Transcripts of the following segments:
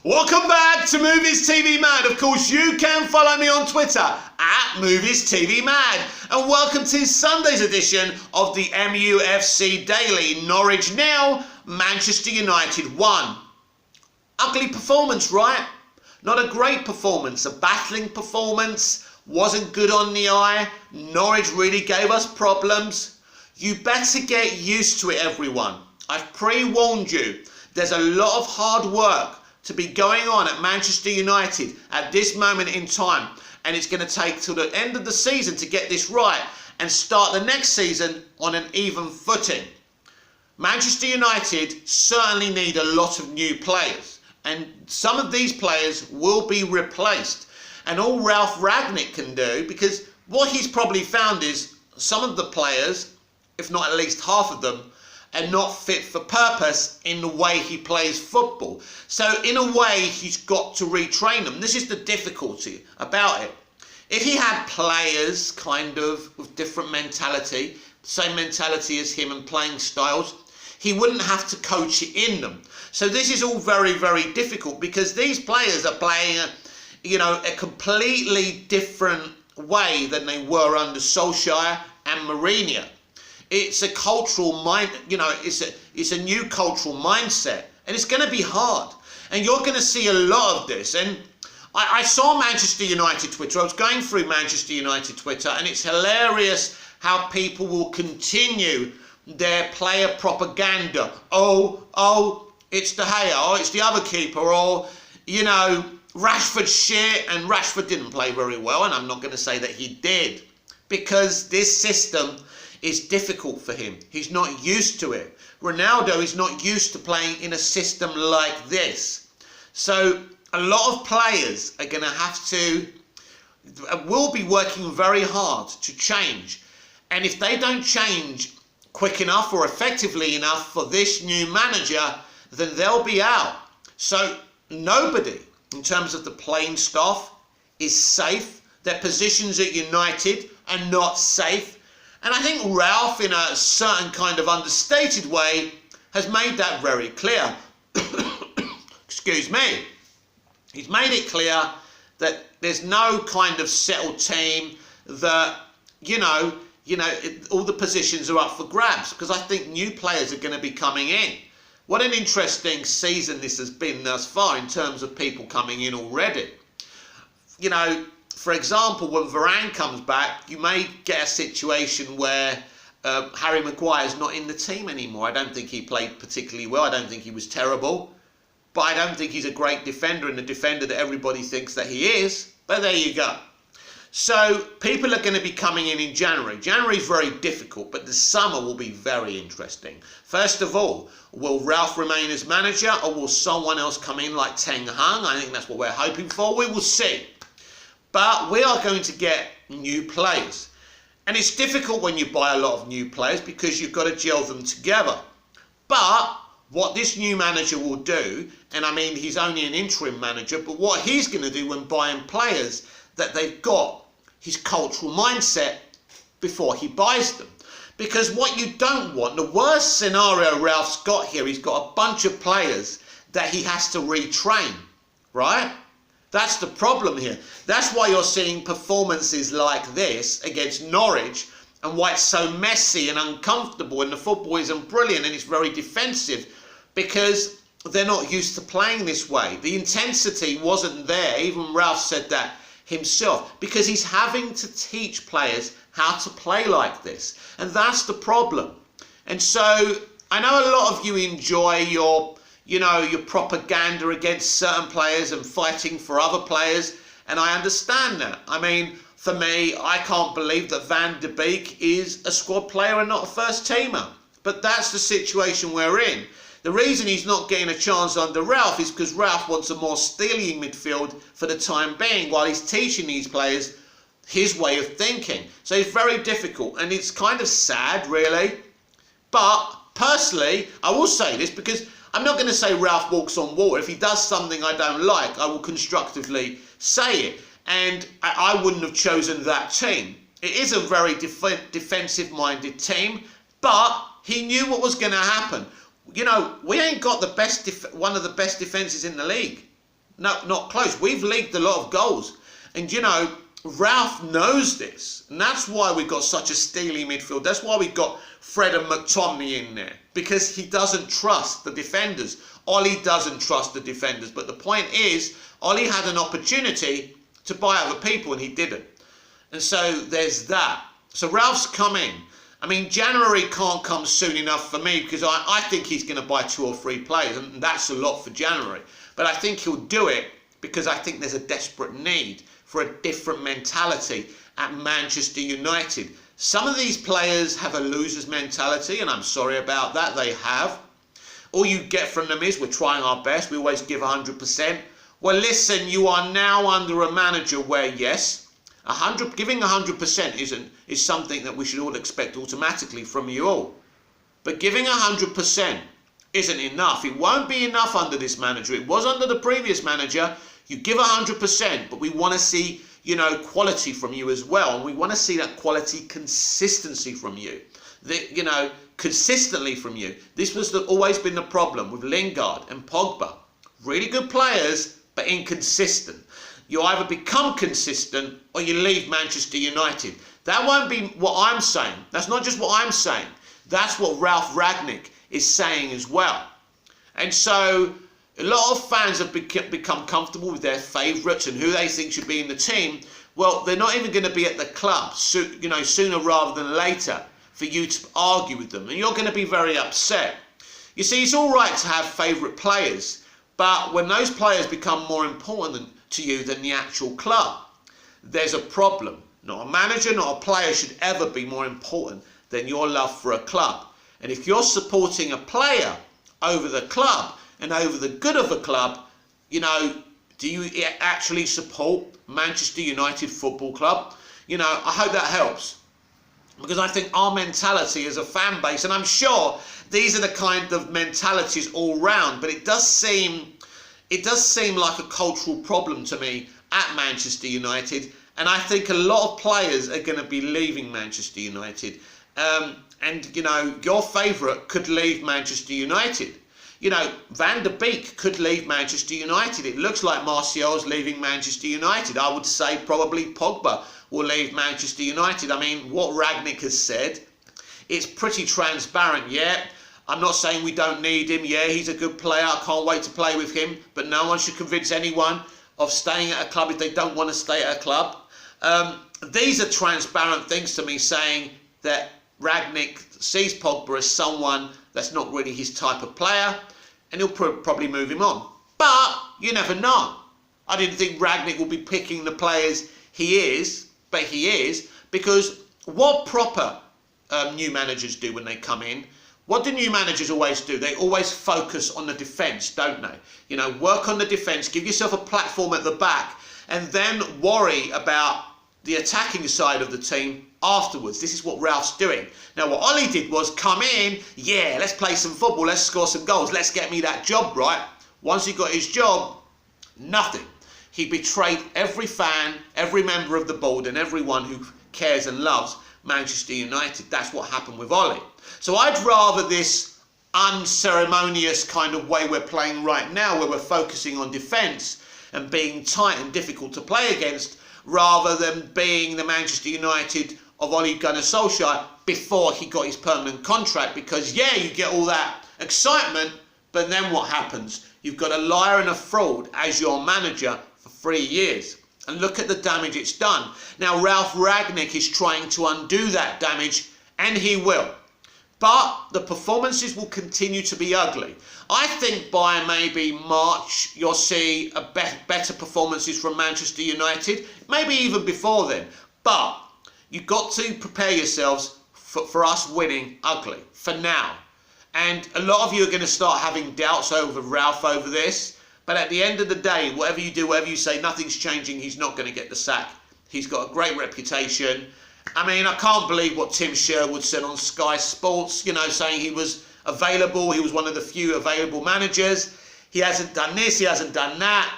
Welcome back to Movies TV Mad. Of course, you can follow me on Twitter at Movies TV Mad. And welcome to Sunday's edition of the MUFC Daily. Norwich 0, Manchester United 1. Ugly performance, right? Not a great performance, a battling performance. Wasn't good on the eye. Norwich really gave us problems. You better get used to it, everyone. I've pre-warned you. There's a lot of hard work to be going on at Manchester United at this moment in time, and it's going to take till the end of the season to get this right and start the next season on an even footing. Manchester United certainly need a lot of new players, and some of these players will be replaced. And all Ralf Rangnick can do, because what he's probably found is some of the players, if not at least half of them, are not fit for purpose in the way he plays football. So in a way, he's got to retrain them. This is the difficulty about it. If he had players kind of with different mentality, same mentality as him and playing styles, he wouldn't have to coach it in them. So this is all very, very difficult because these players are playing a completely different way than they were under Solskjaer and Mourinho. It's a cultural mind, it's a new cultural mindset, and it's going to be hard. And you're going to see a lot of this. And I saw Manchester United Twitter. I was going through Manchester United Twitter, and it's hilarious how people will continue their player propaganda. Oh, it's De Gea, oh, it's the other keeper, or, Rashford shit, and Rashford didn't play very well, and I'm not going to say that he did, because this system is difficult for him. He's not used to it. Ronaldo is not used to playing in a system like this. So a lot of players are going to will be working very hard to change. And if they don't change quick enough or effectively enough for this new manager, then they'll be out. So nobody, in terms of the playing staff, is safe. Their positions at United are not safe. And I think Ralf, in a certain kind of understated way, has made that very clear. Excuse me. He's made it clear that there's no kind of settled team, that, all the positions are up for grabs, because I think new players are going to be coming in. What an interesting season this has been thus far in terms of people coming in already. For example, when Varane comes back, you may get a situation where Harry Maguire's not in the team anymore. I don't think he played particularly well. I don't think he was terrible. But I don't think he's a great defender and the defender that everybody thinks that he is. But there you go. So people are going to be coming in January. January is very difficult, but the summer will be very interesting. First of all, will Ralf remain as manager, or will someone else come in like Ten Hag? I think that's what we're hoping for. We will see. But we are going to get new players. And it's difficult when you buy a lot of new players because you've got to gel them together. But what this new manager will do, and I mean he's only an interim manager, but what he's going to do when buying players, that they've got his cultural mindset before he buys them. Because what you don't want, the worst scenario Ralph's got here, he's got a bunch of players that he has to retrain, right? That's the problem here. That's why you're seeing performances like this against Norwich, and why it's so messy and uncomfortable, and the football isn't brilliant and it's very defensive, because they're not used to playing this way. The intensity wasn't there. Even Ralf said that himself, because he's having to teach players how to play like this. And that's the problem. And so I know a lot of you enjoy your propaganda against certain players and fighting for other players, and I understand that. I mean, for me, I can't believe that Van de Beek is a squad player and not a first teamer. But that's the situation we're in. The reason he's not getting a chance under Ralf is because Ralf wants a more steely midfield for the time being, while he's teaching these players his way of thinking. So it's very difficult, and it's kind of sad, really. But personally, I will say this, because I'm not going to say Ralf walks on water. If he does something I don't like, I will constructively say it. And I wouldn't have chosen that team. It is a very defensive-minded team, but he knew what was going to happen. We ain't got the best one of the best defences in the league. No, not close. We've leaked a lot of goals. And, you know, Ralf knows this. And that's why we've got such a steely midfield. That's why we've got Fred and McTominay in there. Because he doesn't trust the defenders. Ollie doesn't trust the defenders. But the point is, Ollie had an opportunity to buy other people and he didn't. And so there's that. So Ralph's come in. I mean, January can't come soon enough for me because I think he's going to buy 2 or 3 players. And that's a lot for January. But I think he'll do it because I think there's a desperate need for a different mentality at Manchester United. Some of these players have a loser's mentality, and I'm sorry about that, they have. All you get from them is, we're trying our best, we always give 100%. Well, listen, you are now under a manager where, yes, giving 100% is something that we should all expect automatically from you all. But giving 100% isn't enough. It won't be enough under this manager. It was under the previous manager. You give 100%, but we want to see, you know, quality from you as well. And we want to see that quality consistency from you. You know, consistently from you. This was always been the problem with Lingard and Pogba. Really good players, but inconsistent. You either become consistent or you leave Manchester United. That won't be what I'm saying. That's not just what I'm saying. That's what Ralf Rangnick is saying as well. And so a lot of fans have become comfortable with their favourites and who they think should be in the team. Well, they're not even going to be at the club, you know, sooner rather than later for you to argue with them. And you're going to be very upset. You see, it's all right to have favourite players, but when those players become more important to you than the actual club, there's a problem. Not a manager, not a player should ever be more important than your love for a club. And if you're supporting a player over the club and over the good of a club, you know, do you actually support Manchester United Football Club? You know, I hope that helps. Because I think our mentality as a fan base, and I'm sure these are the kind of mentalities all round, but it does seem like a cultural problem to me at Manchester United. And I think a lot of players are going to be leaving Manchester United. And, you know, your favourite could leave Manchester United. You know, Van der Beek could leave Manchester United. It looks like Martial's leaving Manchester United. I would say probably Pogba will leave Manchester United. I mean, what Rangnick has said, it's pretty transparent, yeah. I'm not saying we don't need him. Yeah, he's a good player. I can't wait to play with him. But no one should convince anyone of staying at a club if they don't want to stay at a club. These are transparent things to me, saying that Rangnick sees Pogba as someone that's not really his type of player, and he'll probably move him on. But you never know. I didn't think Rangnick will be picking the players he is, but he is, because what proper new managers do when they come in, what do new managers always do? They always focus on the defence, don't they? You know, work on the defence, give yourself a platform at the back, and then worry about the attacking side of the team afterwards. This is what Ralph's doing. Now, what Ollie did was come in, yeah, let's play some football, let's score some goals, let's get me that job right. Once he got his job, nothing. He betrayed every fan, every member of the board, and everyone who cares and loves Manchester United. That's what happened with Ollie. So I'd rather this unceremonious kind of way we're playing right now, where we're focusing on defence and being tight and difficult to play against, rather than being the Manchester United of Ole Gunnar Solskjaer before he got his permanent contract. Because, yeah, you get all that excitement, but then what happens? You've got a liar and a fraud as your manager for 3 years. And look at the damage it's done. Now, Ralf Rangnick is trying to undo that damage, and he will. But the performances will continue to be ugly. I think by maybe March, you'll see better performances from Manchester United, maybe even before then. But you've got to prepare yourselves for us winning ugly, for now. And a lot of you are going to start having doubts over Ralf over this. But at the end of the day, whatever you do, whatever you say, nothing's changing. He's not going to get the sack. He's got a great reputation. I mean, I can't believe what Tim Sherwood said on Sky Sports, you know, saying he was available. He was one of the few available managers. He hasn't done this, he hasn't done that.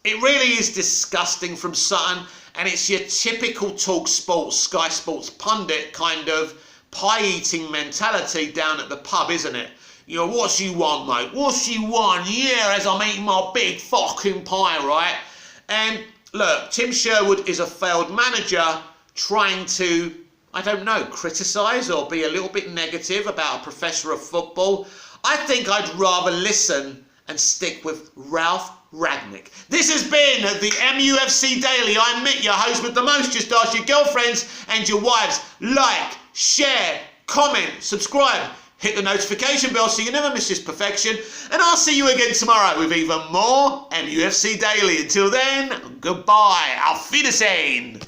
It really is disgusting from Sutton. And it's your typical Talk Sports, Sky Sports pundit kind of pie-eating mentality down at the pub, isn't it? You know, what you want, mate? What you want? Yeah, as I'm eating my big fucking pie, right? And look, Tim Sherwood is a failed manager trying to, I don't know, criticise or be a little bit negative about a professor of football. I think I'd rather listen and stick with Ralf Ragnick. This has been the MUFC Daily. I'm Mick, your host with the most. Just ask your girlfriends and your wives. Like, share, comment, subscribe. Hit the notification bell so you never miss this perfection. And I'll see you again tomorrow with even more MUFC Daily. Until then, goodbye. Auf Wiedersehen.